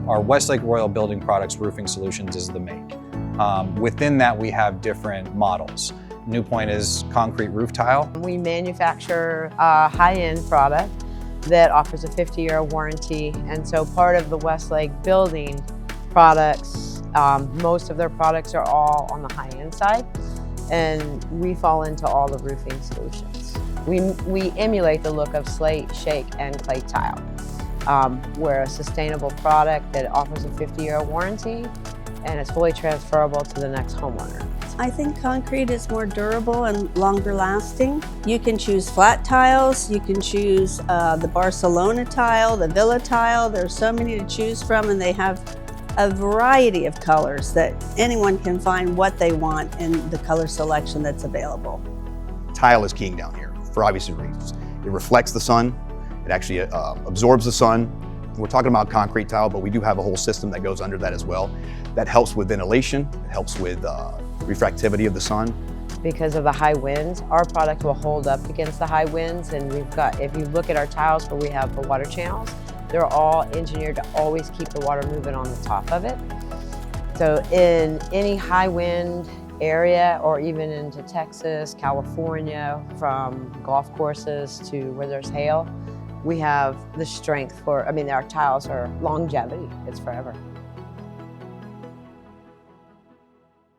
Our Westlake Royal Building Products Roofing Solutions is the make. Within that, we have different models. Newpoint is concrete roof tile. We manufacture a high-end product that offers a 50-year warranty, and so part of the Westlake building products, most of their products are all on the high-end side, and we fall into all the roofing solutions. We emulate the look of slate, shake, and clay tile. We're a sustainable product that offers a 50-year warranty, and it's fully transferable to the next homeowner. I think concrete is more durable and longer lasting. You can choose flat tiles, you can choose the Barcelona tile, the Villa tile. There's so many to choose from, and they have a variety of colors that anyone can find what they want in the color selection that's available. Tile is king down here for obvious reasons. It reflects the sun, it actually absorbs the sun. We're talking about concrete tile, but we do have a whole system that goes under that as well. That helps with ventilation, it helps with refractivity of the sun. Because of the high winds, our product will hold up against the high winds, and we've got, if you look at our tiles where we have the water channels, they're all engineered to always keep the water moving on the top of it. So in any high wind area, or even into Texas, California, from golf courses to where there's hail, we have the strength for, our tiles are longevity, it's forever.